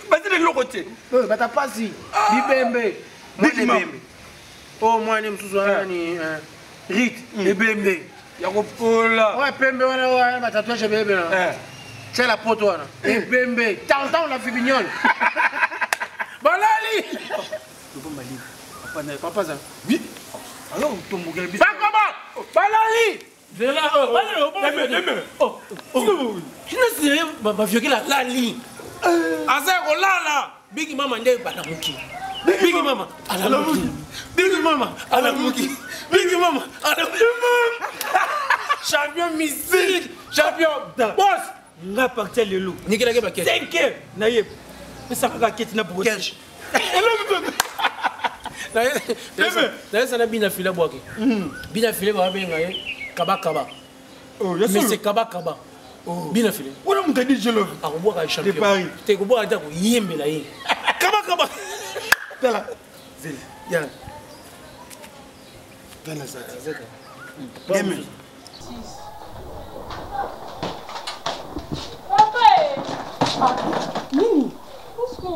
bazili eloko te bata pasi bibembe mwana ebembe o mwana mosusu wana ni rit ebembe ya kopola oyo pembe wana batatouage ebembe na c'est la poto wana ebembe tantan la fibignole balali papa za oui alors tombogela biso papa balali vela kina sire baviokela lali aza kolala bigi mama nde balamuki bigi mama alamuki bigi mama alamuki bigi mama alamuki champion musique champion boss nga parti lelo nikelake ba 5 na ye pesaka keti na bobo cash na sana bina fila bwake bina file ba benga ye kaba mais c'est kaba bina file ona mutadi jelo akubwaka champion te kubwaka ta ko yembela ye kaba tala zeli ya tala zaka demi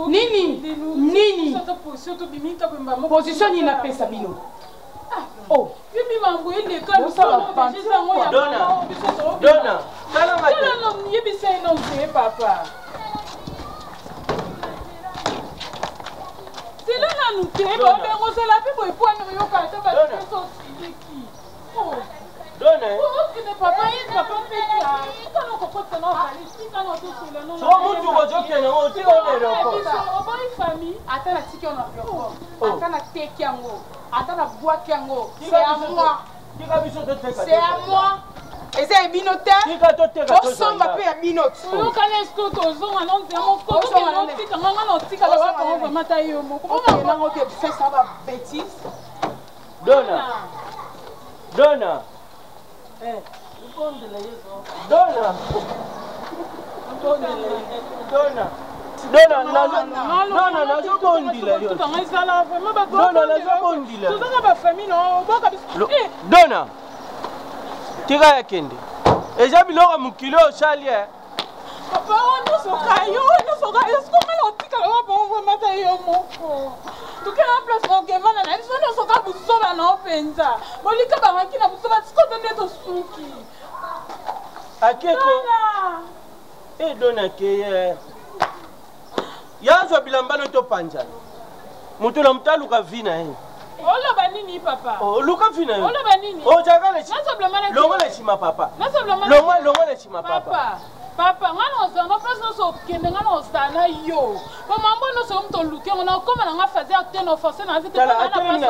Nini? Position ni na pesa bino. Oh, bibi mambo ile ka Dona. Tala yebi say no say papa. C'est là nous te ba bengo se la pipo ipo ani yo ka ta ba so sileki. Oh. Dona. Oh, que ne papa est papa fait ça. Quand on comprend non ali, si quand on tout sur le nom. So mutu gojoke na o ti o le roko. O boy famille, ata na tiki on a fait. Ata na teki yango, ata na boîte yango. C'est à moi. C'est à moi. Et c'est binote. On s'en va payer binote. On connaît ce que tu as non c'est mon coco qui non tika nganga non tika la wa ko vraiment ta yo mo. Comment on a fait ça va bêtise. Dona. Dona, tika ya kende. Eja biloko mukilo osalie. Papa, on nous sokayo, est-ce qu'on m'a l'autre qui va pas vraiment tailler moko. Tu quelle place au game na nso no soka busoba na openza. Molika banki na busoba tiko ndeto suki. Akeko. Eh dona ke yazo bilambano to panja. Mutu na mtaluka vina hii. Ola banini papa. Oh luka vina. Ola banini. Oh jagale. Nasoblemana. Longo le chima papa. Nasoblemana. Longo le chima papa. Papa, ngana osana place no so kende ngana osana yo. Ba mambo no so mto luke ngana koma na ngafaze acte no forcer na vite ngana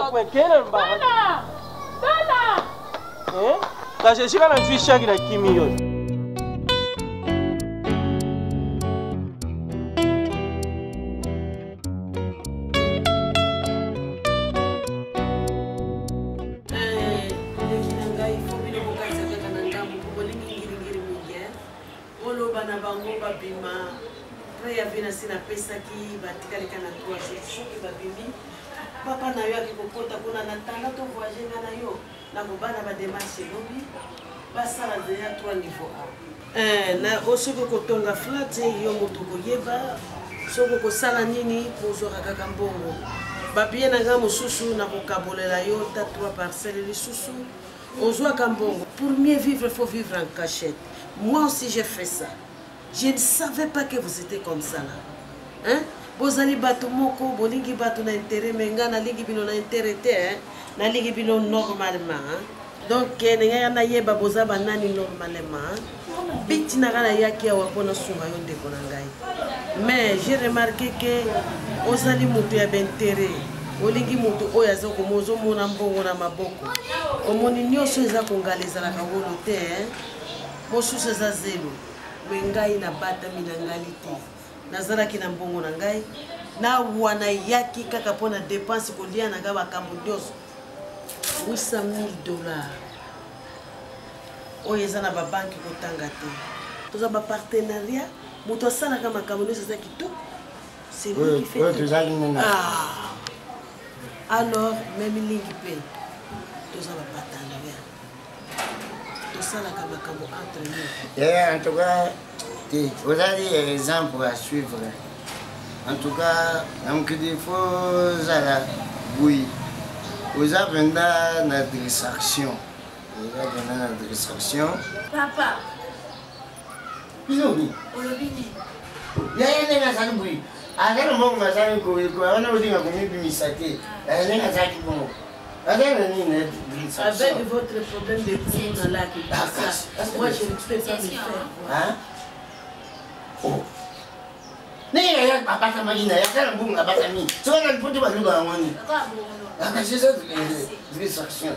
place. Dana. Ka je shika na fisha kina kimi yo. babima après ya vena sina pesa ki batikaleka na 3 jours soki babimi papa na yo akikokota kuna na tanda to voyager nga na yo na kobana bademarshe lobi basala deja 3 niveau A na osoki kotonga flat yo moto koyeba soki kosala nini kozwaka kaka mbongo babie na nga mosusu na kokabolela yo ta 3 parcelles lisusu ozwaka mbongo. Pour mieux vivre, il faut vivre en cachette. Moi aussi j'ai fait ça. Je ne savais pas que vous étiez comme ça là. Hein? Bozali bato moko, bolingi bato na intérêt, mais nga na lingi bino na intérêt te, hein? Na lingi bino normalement. Hein? Donc, nenga na yeba boza banani normalement. Biti na kana yaki ya wapona sunga yo ndeko na ngai. Mais j'ai remarqué que ozali mutu ya bintérêt. Olingi mutu oyo azoko mozo mona mbongo na maboko. Omoni nyonso eza kongaleza na kangolo te, hein? Mosusu eza zelo. Ngai na bata mina ngali te. Nazalaki na mbongo na ngai. Na wana yaki kaka pona dépense kolia na ga bakambo nyonso. $800,000. Oyo eza na babanki kotanga te. Toza ba partenariat, moto asalaka makambo nyonso eza kitoko. C'est lui qui fait. Alors, même lingi pe. Toza ba partenariat. Tosalaka makambo entre nous. En tout cas, vous avez des exemples à suivre. En tout cas, il faut oui. Vous avez une distraction. Vous avez une distraction. Papa. Bisous. Olobini. Il y a un peu de bruit. Avec le monde, on a dit qu'on avec votre problème de poumon là qui passe, moi je ne peux pas le faire. Hein? Oh. Mais il y a pas de magie, il y a un boum à Batami. Tu vas dans le pot de Balouba. C'est ça, distraction.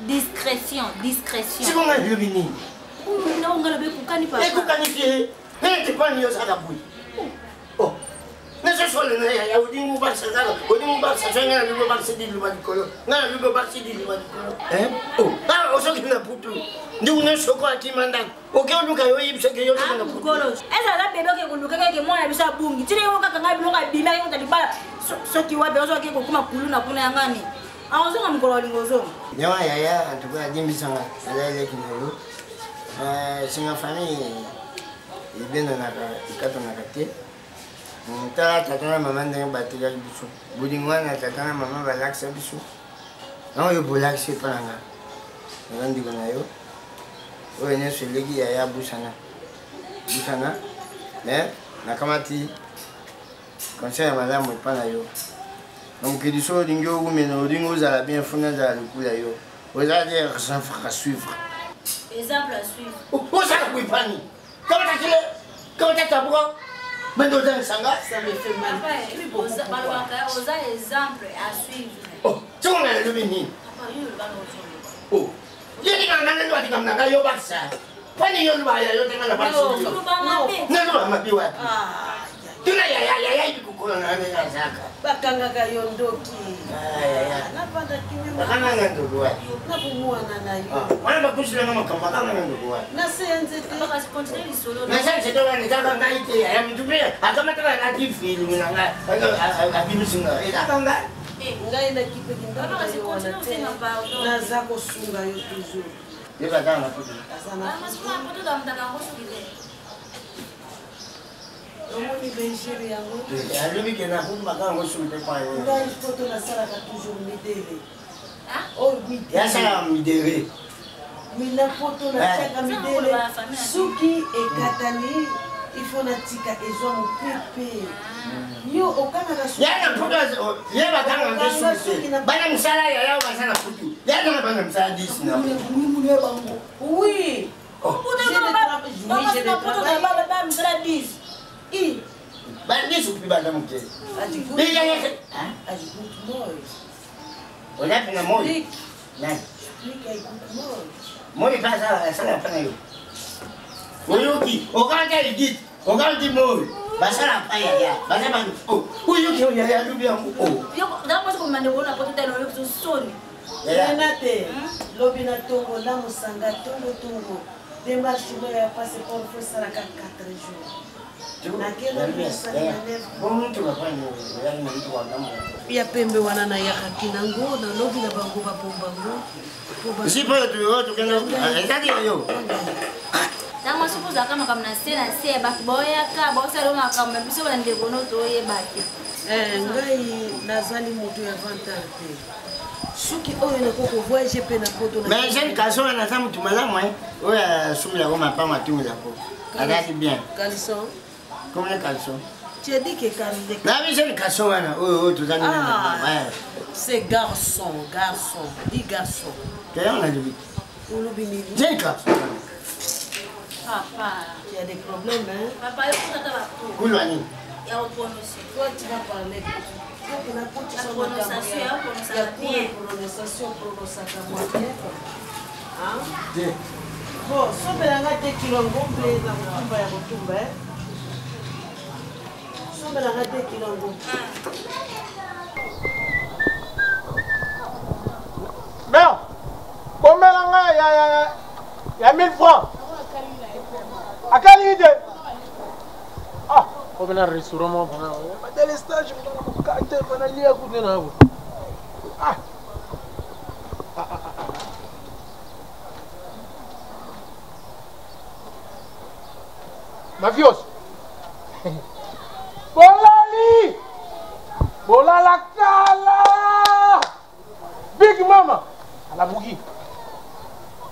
Discrétion, discrétion. C'est comment le vini? Non, on va le coucani pas. Et coucanifier. Et tu prends mieux à la bouille. Oh. Mais ce soit le nez, il y a des mouvements, c'est ça. Au niveau de ça, il y a des mouvements, c'est des mouvements de color. Non, il y a des mouvements, c'est des mouvements de color. Hein? Oh. Ah, on sait qu'il n'a pas tout. Nous ne sommes pas qui mandent. Aucun nous a eu, c'est que nous avons tout. Est-ce que la bébé qui nous a dit que moi, elle a boum. Tu n'es pas capable de nous dire que tu n'as pas. Ce qui va bien, c'est que comme un coulou n'a pas l'engagé. Alors, on va me coller les os. Non, il y a en tout cas 10 000 ans. Elle est qui nous. C'est ma famille. Il est bien dans la carte. Tata maman ndenge batela biso bolingo na tata na maman balakisa biso non yo bolakisa palanga ndiko na yo oyo nyonso eleki ya busana mais nakamati conseil ya malamu epa na yo na mokili so olingi okumena olingi ozala bien funa azala lokula yo ozala te exemple à suivre ozala koepani kamata tabuka. Mais nous avons ça me fait mal. Aux exemples à suivre. Oh, tu as le béni. Oh, il y a des gens qui ont dit que ça. Pas de yon ba yo tenga la basi. Non, ma biwa. Tuna ya kuko na nani zaka. Bakanga ka yondoki. Na panda kimi. Bakanga ndogo wa. Na kumua na yo. Wana bakushira mama kama bakanga ndogo wa. Na senze te. Baka continue solo. Na senze to wani zaka ngaite ya mtupe. Akama tala na tifi nganga. Abimusinga. Akanga. Ngai na kipe kinga. Na zako sunga yo toujours. Ye badana na poto. Mas kuma poto da mtaka ngosu kide. Omoni benjiri yango. Alumi kena kutu makanga ngosu kide kwa yo. Ngai poto na sala ka toujours midele. Ah? Oh midele. Ya sala midele. Mina poto na chaka midele. Suki ekatani ifo na tika ezwa mopepe. Yo okanga na suki. Ya na poto ye bakanga ngosu. Bana msala ya yao basana putu. Ya na bana msala disi na. Oui. Oh. Bandis upi bada mke. Bila yake. Aji good boy. Ona pina moi. Nani? Nika good boy. Moi pasa sana pana yo. Oyuki, okanga ligit. Okanga moi. Basala paya ya. Basa bandu. Oh, oyuki ya lubi yangu. Oh. Yo, ndamo sikomande wona poto tano yo soni. Renate, lobi na tongo na musanga tongo. démarche ya passeport faut ça la 4 jours. Ya pembe wana na yakaki nango na lobi na bango babombango. Si pas tu kena ezaki yo. Tango sukuza kama kamna sena se batu boyaka bosalo makamba biso bande bono to yebaki. Ngai nazali moto ya vantare te. Suki oyo na koko voyage pe na poto na. Mais j'ai kaso na samu tumalamu oya sumila ko mapama tumila ko. Agadi bien. Caleçon. Comment les caleçons? Tu as dit que caleçon. Non mais j'ai les caleçons là. Oh tu as dit. C'est garçon. Dis garçon. Qu'est-ce qu'on a dit? On l'oublie. J'ai les caleçons. Papa, tu as des problèmes hein? Papa, il faut que tu vas. Koulouani. Il y a une prononciation. Toi tu vas parler. La prononciation, bien. Bon, sobelanga te kilongombe na mutumba ya mutumba sobelanga te kilongombe. Merde, komelanga ya 1000 francs. Akali ide. Ah, ko bena restaurant mo bana. Ba dele stage mo ka te bana lia ku de na. Ah. Mafios. Bolali! Bolala kala! Big mama! Ala bugi.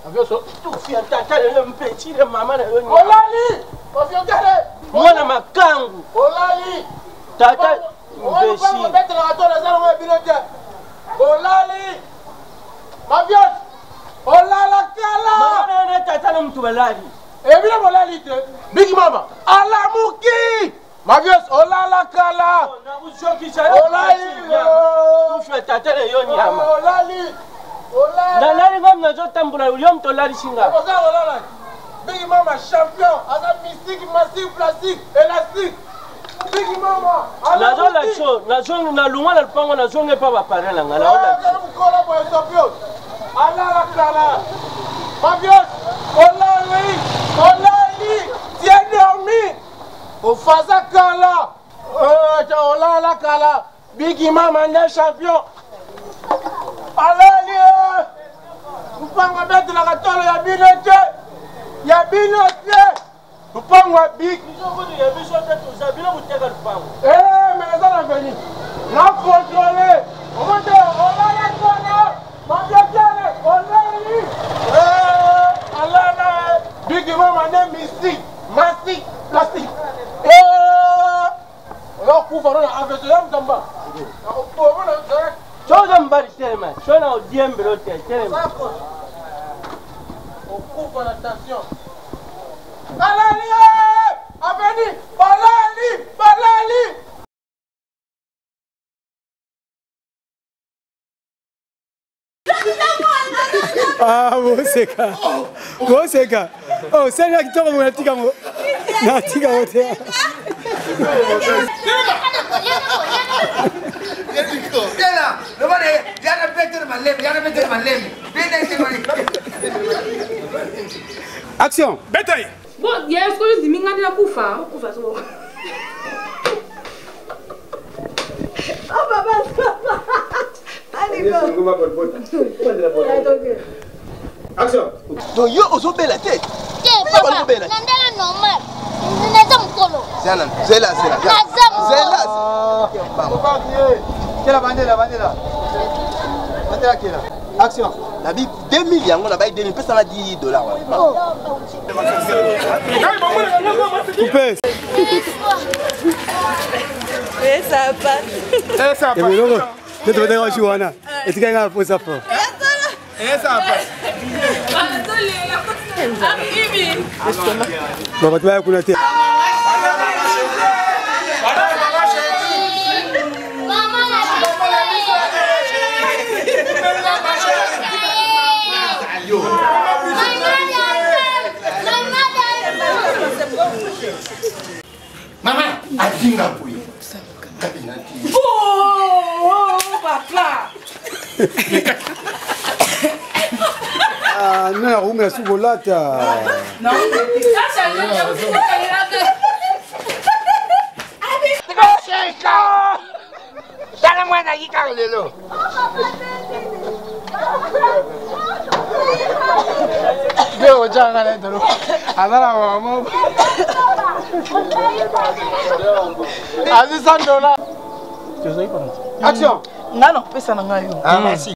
Mafios, tu fia tata le petit de maman na yoni. Bolali! Mafios kale! Mwana makangu. Bolali! Tata mbesi. On va mettre la toile za ngo binote. Bolali! Mafios! Bolala kala! Mama na tata na mtu balali. Ebile bolali te. Big mama. Alamuki. Mavios olala kala. Na ujoki sana. Olali. Tu fais tata na yo nyama. Olali. Olali. Na nani ngam na zo tambula ulio mtolali singa. Oza olala. Big mama champion. Aza mystique, massif, plastique, élastique. Big mama. Na zo la cho, na zo na lunga na lupango na zo ngepa ba pare na ngala ola. Kola boy sopio. Alala kala. Mavios olali. Olali, tu es dormi. Au Faza Kala. Olala Kala. Big Mama est champion. Olali. Nous pouvons mettre la ratole, il y a binoté. Il y a binoté. Nous pouvons big. Mais les gens ont venu. Nous avons contrôlé. On va dire Olala Kala. Mabiakale. Olali. Olala. Big Mama est mystique, mastic, plastique. Alors, pour voir un investisseur, nous sommes bas. Chose mbali tellement. Chose na odiembe lote tellement. On coupe l'attention. Balali! Aveni! Balali! Balali! Ah, Moseka. Moseka. Oh, c'est là qui tombe mon petit gamin. Na petit gamin. Tela, no vale, ya repete malem, ya repete malem. Action. Bataille. Bon, il y a ce que je dis, minga na kufa, kufa so. Oh papa. Allez go. Action. Donc yo ozo bela tête. Papa, nandela normal. Neza mkolo. Zela. Quelle bandela. Bandela qui est là. Action. La Bible 2000 yango na bail 2000 peut ça $10. Coupez. Et ça passe. Et ça passe. Tu te veux dire Joana. Et tu gagnes pour ça fort. Et ça passe. Bon, tu vas écouter. Maman, adinga pouille. Oh, papa. Ah, non, on met sous volata. Non, Tala mwana yika lelo. Ndio janga na ndoro. Adala mama. Azisandola. Action. Nga na kopesa na ngai yo. Ah merci.